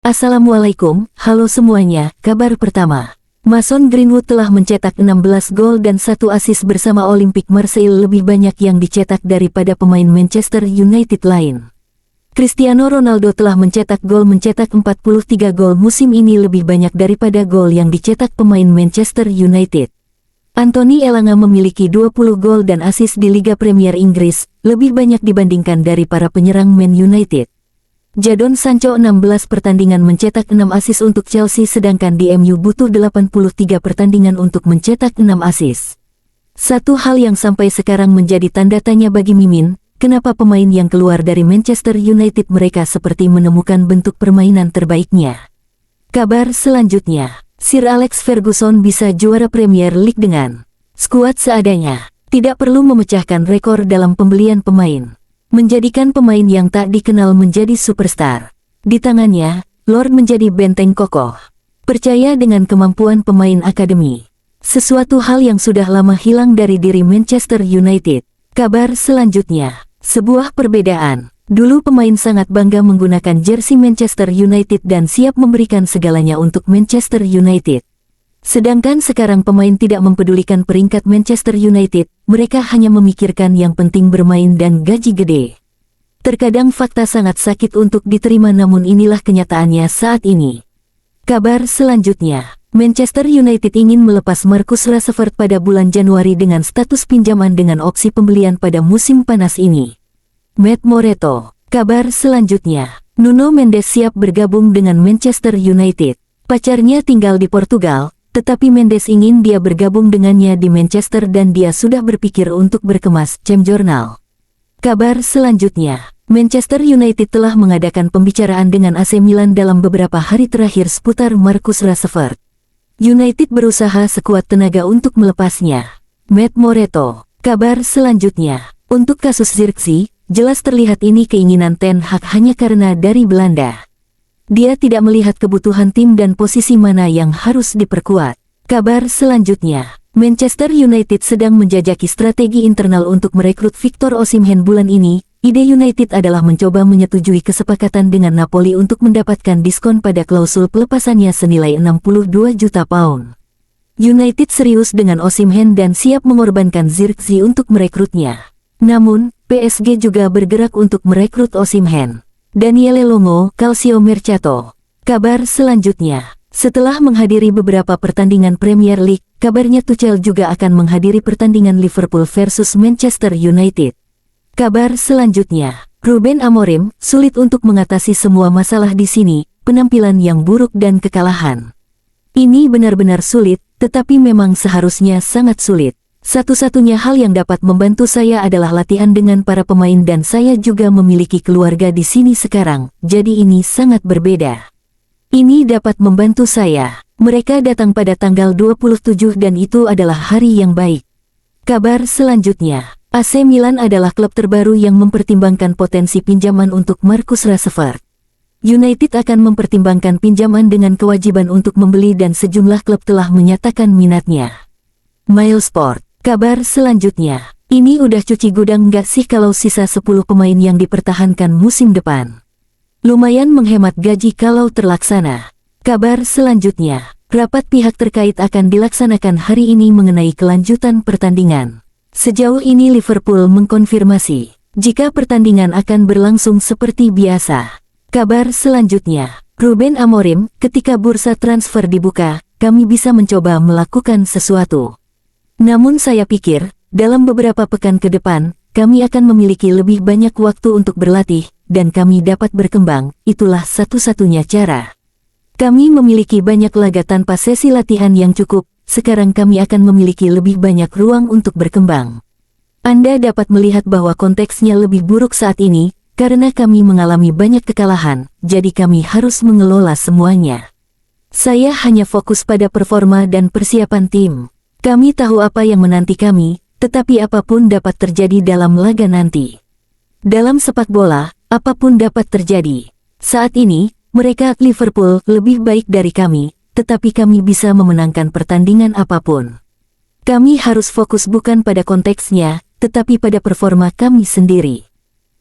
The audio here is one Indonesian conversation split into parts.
Assalamualaikum, halo semuanya. Kabar pertama, Mason Greenwood telah mencetak 16 gol dan 1 assist bersama Olympique Marseille, lebih banyak yang dicetak daripada pemain Manchester United lain. Cristiano Ronaldo telah mencetak 43 gol musim ini, lebih banyak daripada gol yang dicetak pemain Manchester United. Anthony Elanga memiliki 20 gol dan assist di Liga Premier Inggris, lebih banyak dibandingkan dari para penyerang Man United. Jadon Sancho 16 pertandingan mencetak 6 assist untuk Chelsea, sedangkan di MU butuh 83 pertandingan untuk mencetak 6 assist. Satu hal yang sampai sekarang menjadi tanda tanya bagi Mimin, kenapa pemain yang keluar dari Manchester United mereka seperti menemukan bentuk permainan terbaiknya. Kabar selanjutnya, Sir Alex Ferguson bisa juara Premier League dengan skuad seadanya, tidak perlu memecahkan rekor dalam pembelian pemain. Menjadikan pemain yang tak dikenal menjadi superstar. Di tangannya, Lord menjadi benteng kokoh. Percaya dengan kemampuan pemain akademi. Sesuatu hal yang sudah lama hilang dari diri Manchester United. Kabar selanjutnya, sebuah perbedaan. Dulu pemain sangat bangga menggunakan jersey Manchester United dan siap memberikan segalanya untuk Manchester United. Sedangkan sekarang pemain tidak mempedulikan peringkat Manchester United, mereka hanya memikirkan yang penting bermain dan gaji gede. Terkadang fakta sangat sakit untuk diterima, namun inilah kenyataannya saat ini. Kabar selanjutnya, Manchester United ingin melepas Marcus Rashford pada bulan Januari dengan status pinjaman dengan opsi pembelian pada musim panas ini. Matt Moreto. Kabar selanjutnya, Nuno Mendes siap bergabung dengan Manchester United. Pacarnya tinggal di Portugal, tetapi Mendes ingin dia bergabung dengannya di Manchester dan dia sudah berpikir untuk berkemas, Cem Jurnal. Kabar selanjutnya, Manchester United telah mengadakan pembicaraan dengan AC Milan dalam beberapa hari terakhir seputar Marcus Rashford. United berusaha sekuat tenaga untuk melepasnya. Matt Moreto. Kabar selanjutnya, untuk kasus Zirkzee, jelas terlihat ini keinginan Ten Hag hanya karena dari Belanda. Dia tidak melihat kebutuhan tim dan posisi mana yang harus diperkuat. Kabar selanjutnya, Manchester United sedang menjajaki strategi internal untuk merekrut Victor Osimhen bulan ini. Ide United adalah mencoba menyetujui kesepakatan dengan Napoli untuk mendapatkan diskon pada klausul pelepasannya senilai 62 juta pound. United serius dengan Osimhen dan siap mengorbankan Zirkzee untuk merekrutnya. Namun, PSG juga bergerak untuk merekrut Osimhen. Daniele Longo, Calcio Mercato. Kabar selanjutnya, setelah menghadiri beberapa pertandingan Premier League, kabarnya Tuchel juga akan menghadiri pertandingan Liverpool versus Manchester United. Kabar selanjutnya, Ruben Amorim, sulit untuk mengatasi semua masalah di sini, penampilan yang buruk dan kekalahan. Ini benar-benar sulit, tetapi memang seharusnya sangat sulit. Satu-satunya hal yang dapat membantu saya adalah latihan dengan para pemain dan saya juga memiliki keluarga di sini sekarang, jadi ini sangat berbeda. Ini dapat membantu saya. Mereka datang pada tanggal 27 dan itu adalah hari yang baik. Kabar selanjutnya, AC Milan adalah klub terbaru yang mempertimbangkan potensi pinjaman untuk Marcus Rashford. United akan mempertimbangkan pinjaman dengan kewajiban untuk membeli dan sejumlah klub telah menyatakan minatnya. Milesport. Kabar selanjutnya, ini udah cuci gudang nggak sih kalau sisa 10 pemain yang dipertahankan musim depan? Lumayan menghemat gaji kalau terlaksana. Kabar selanjutnya, rapat pihak terkait akan dilaksanakan hari ini mengenai kelanjutan pertandingan. Sejauh ini Liverpool mengkonfirmasi jika pertandingan akan berlangsung seperti biasa. Kabar selanjutnya, Ruben Amorim, ketika bursa transfer dibuka, kami bisa mencoba melakukan sesuatu. Namun saya pikir, dalam beberapa pekan ke depan, kami akan memiliki lebih banyak waktu untuk berlatih, dan kami dapat berkembang, itulah satu-satunya cara. Kami memiliki banyak laga tanpa sesi latihan yang cukup, sekarang kami akan memiliki lebih banyak ruang untuk berkembang. Anda dapat melihat bahwa konteksnya lebih buruk saat ini, karena kami mengalami banyak kekalahan, jadi kami harus mengelola semuanya. Saya hanya fokus pada performa dan persiapan tim. Kami tahu apa yang menanti kami, tetapi apapun dapat terjadi dalam laga nanti. Dalam sepak bola, apapun dapat terjadi. Saat ini, mereka Liverpool lebih baik dari kami, tetapi kami bisa memenangkan pertandingan apapun. Kami harus fokus bukan pada konteksnya, tetapi pada performa kami sendiri.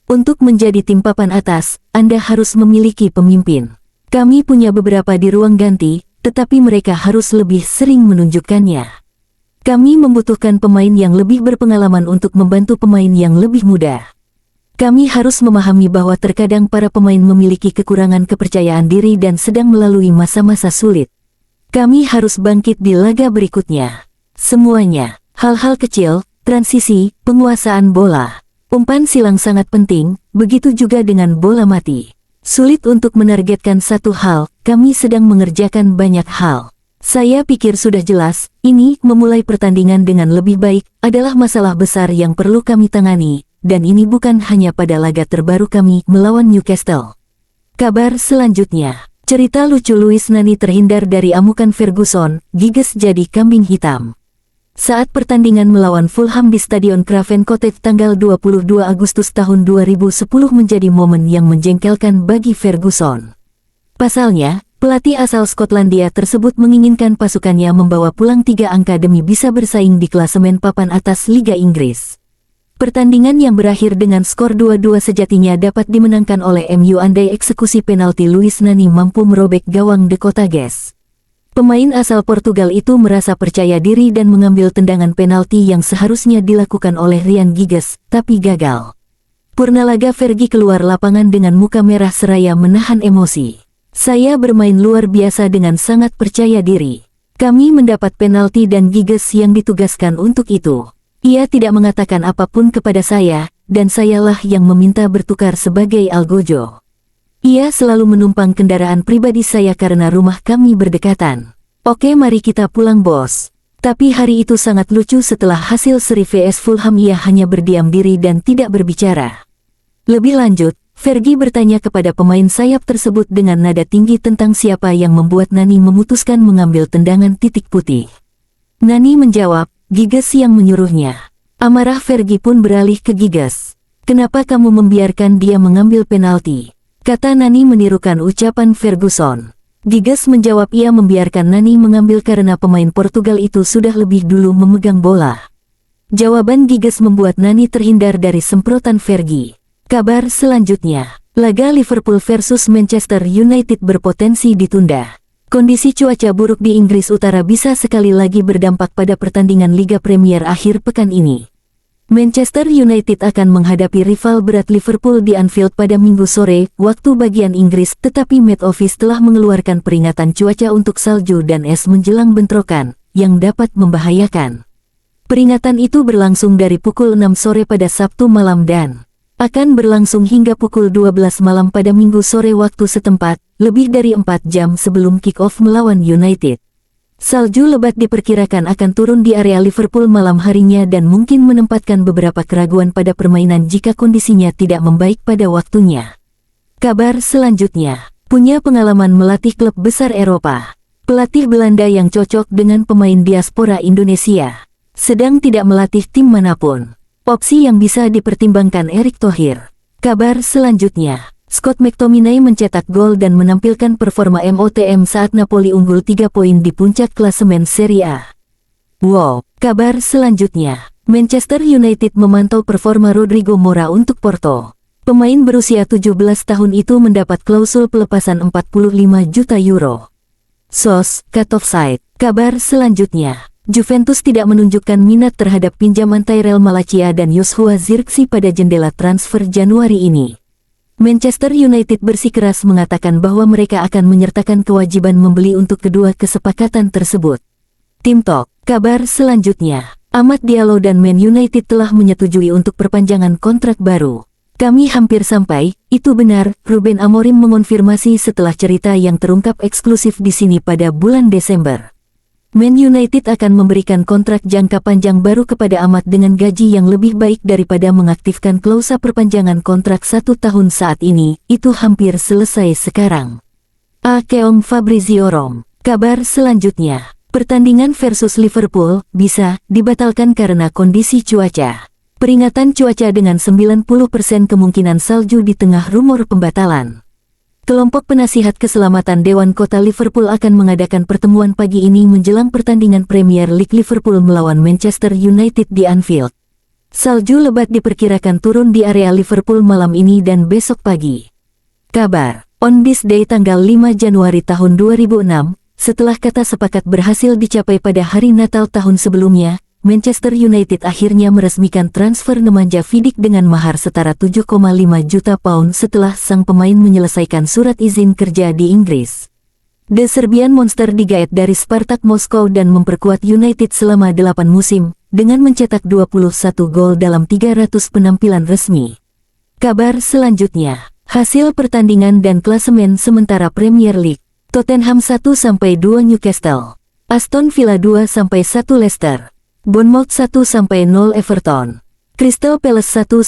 Untuk menjadi tim papan atas, Anda harus memiliki pemimpin. Kami punya beberapa di ruang ganti, tetapi mereka harus lebih sering menunjukkannya. Kami membutuhkan pemain yang lebih berpengalaman untuk membantu pemain yang lebih muda. Kami harus memahami bahwa terkadang para pemain memiliki kekurangan kepercayaan diri dan sedang melalui masa-masa sulit. Kami harus bangkit di laga berikutnya. Semuanya, hal-hal kecil, transisi, penguasaan bola, umpan silang sangat penting, begitu juga dengan bola mati. Sulit untuk menargetkan satu hal, kami sedang mengerjakan banyak hal. Saya pikir sudah jelas, ini, memulai pertandingan dengan lebih baik, adalah masalah besar yang perlu kami tangani. Dan ini bukan hanya pada laga terbaru kami melawan Newcastle. Kabar selanjutnya, cerita lucu Luis Nani terhindar dari amukan Ferguson, Giggs jadi kambing hitam. Saat pertandingan melawan Fulham di Stadion Craven Cottage tanggal 22 Agustus tahun 2010 menjadi momen yang menjengkelkan bagi Ferguson. Pasalnya, pelatih asal Skotlandia tersebut menginginkan pasukannya membawa pulang 3 angka demi bisa bersaing di klasemen papan atas Liga Inggris. Pertandingan yang berakhir dengan skor 2-2 sejatinya dapat dimenangkan oleh MU andai eksekusi penalti Luis Nani mampu merobek gawang De Cotages. Pemain asal Portugal itu merasa percaya diri dan mengambil tendangan penalti yang seharusnya dilakukan oleh Ryan Giggs, tapi gagal. Purnalaga Fergie keluar lapangan dengan muka merah seraya menahan emosi. Saya bermain luar biasa dengan sangat percaya diri. Kami mendapat penalti dan Giggs yang ditugaskan untuk itu. Ia tidak mengatakan apapun kepada saya, dan sayalah yang meminta bertukar sebagai algojo. Ia selalu menumpang kendaraan pribadi saya karena rumah kami berdekatan. Oke, mari kita pulang, bos. Tapi hari itu sangat lucu setelah hasil seri vs Fulham ia hanya berdiam diri dan tidak berbicara. Lebih lanjut, Fergie bertanya kepada pemain sayap tersebut dengan nada tinggi tentang siapa yang membuat Nani memutuskan mengambil tendangan titik putih. Nani menjawab, Giggs yang menyuruhnya. Amarah Fergie pun beralih ke Giggs. Kenapa kamu membiarkan dia mengambil penalti? Kata Nani menirukan ucapan Ferguson. Giggs menjawab ia membiarkan Nani mengambil karena pemain Portugal itu sudah lebih dulu memegang bola. Jawaban Giggs membuat Nani terhindar dari semprotan Fergie. Kabar selanjutnya, laga Liverpool versus Manchester United berpotensi ditunda. Kondisi cuaca buruk di Inggris Utara bisa sekali lagi berdampak pada pertandingan Liga Premier akhir pekan ini. Manchester United akan menghadapi rival berat Liverpool di Anfield pada Minggu sore, waktu bagian Inggris, tetapi Met Office telah mengeluarkan peringatan cuaca untuk salju dan es menjelang bentrokan, yang dapat membahayakan. Peringatan itu berlangsung dari pukul 6 sore pada Sabtu malam dan akan berlangsung hingga pukul 12 malam pada Minggu sore waktu setempat, lebih dari 4 jam sebelum kick-off melawan United. Salju lebat diperkirakan akan turun di area Liverpool malam harinya dan mungkin menempatkan beberapa keraguan pada permainan jika kondisinya tidak membaik pada waktunya. Kabar selanjutnya, punya pengalaman melatih klub besar Eropa. Pelatih Belanda yang cocok dengan pemain diaspora Indonesia. Sedang tidak melatih tim manapun. Opsi yang bisa dipertimbangkan Erick Thohir. Kabar selanjutnya, Scott McTominay mencetak gol dan menampilkan performa MOTM saat Napoli unggul 3 poin di puncak klasemen Serie A. Wow, kabar selanjutnya, Manchester United memantau performa Rodrigo Moura untuk Porto. Pemain berusia 17 tahun itu mendapat klausul pelepasan 45 juta euro. SOS, cut offside. Kabar selanjutnya, Juventus tidak menunjukkan minat terhadap pinjaman Tyrell Malacia dan Joshua Zirkzee pada jendela transfer Januari ini. Manchester United bersikeras mengatakan bahwa mereka akan menyertakan kewajiban membeli untuk kedua kesepakatan tersebut. Tim Talk. Kabar selanjutnya, Amad Diallo dan Man United telah menyetujui untuk perpanjangan kontrak baru. Kami hampir sampai, itu benar, Ruben Amorim mengonfirmasi setelah cerita yang terungkap eksklusif di sini pada bulan Desember. Man United akan memberikan kontrak jangka panjang baru kepada Amad dengan gaji yang lebih baik daripada mengaktifkan klausa perpanjangan kontrak 1 tahun saat ini, itu hampir selesai sekarang. Keong Fabrizio Rom. Kabar selanjutnya, pertandingan versus Liverpool bisa dibatalkan karena kondisi cuaca. Peringatan cuaca dengan 90% kemungkinan salju di tengah rumor pembatalan. Kelompok penasihat keselamatan Dewan Kota Liverpool akan mengadakan pertemuan pagi ini menjelang pertandingan Premier League Liverpool melawan Manchester United di Anfield. Salju lebat diperkirakan turun di area Liverpool malam ini dan besok pagi. Kabar On this day tanggal 5 Januari tahun 2006, setelah kata sepakat berhasil dicapai pada hari Natal tahun sebelumnya, Manchester United akhirnya meresmikan transfer Nemanja Vidic dengan mahar setara 7,5 juta pound setelah sang pemain menyelesaikan surat izin kerja di Inggris. The Serbian Monster digaet dari Spartak Moskow dan memperkuat United selama 8 musim, dengan mencetak 21 gol dalam 300 penampilan resmi. Kabar selanjutnya, hasil pertandingan dan klasemen sementara Premier League. Tottenham 1-2 Newcastle, Aston Villa 2-1 Leicester, Bournemouth 1-0 Everton, Crystal Palace 1-1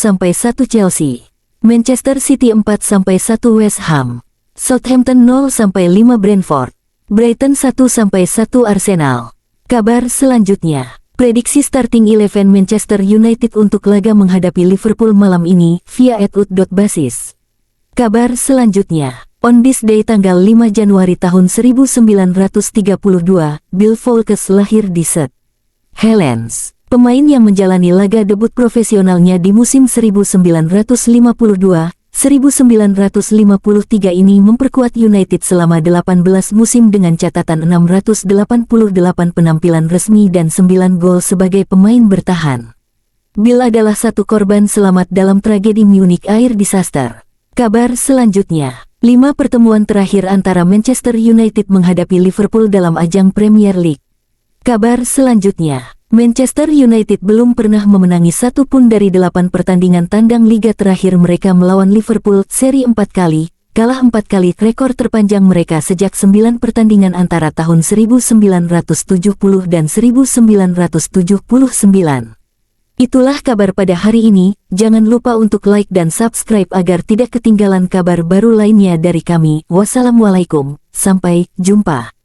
Chelsea, Manchester City 4-1 West Ham, Southampton 0-5 Brentford, Brighton 1-1 Arsenal. Kabar selanjutnya, prediksi starting 11 Manchester United untuk laga menghadapi Liverpool malam ini via @ut.basis. Kabar selanjutnya, on this day tanggal 5 Januari tahun 1932, Bill Volkes lahir di St. Helens. Pemain yang menjalani laga debut profesionalnya di musim 1952-1953 ini memperkuat United selama 18 musim dengan catatan 688 penampilan resmi dan 9 gol sebagai pemain bertahan. Bill adalah satu korban selamat dalam tragedi Munich Air Disaster. Kabar selanjutnya, 5 pertemuan terakhir antara Manchester United menghadapi Liverpool dalam ajang Premier League. Kabar selanjutnya, Manchester United belum pernah memenangi satu pun dari 8 pertandingan tandang liga terakhir mereka melawan Liverpool, seri 4 kali, kalah 4 kali, rekor terpanjang mereka sejak 9 pertandingan antara tahun 1970 dan 1979. Itulah kabar pada hari ini, jangan lupa untuk like dan subscribe agar tidak ketinggalan kabar baru lainnya dari kami. Wassalamualaikum, sampai jumpa.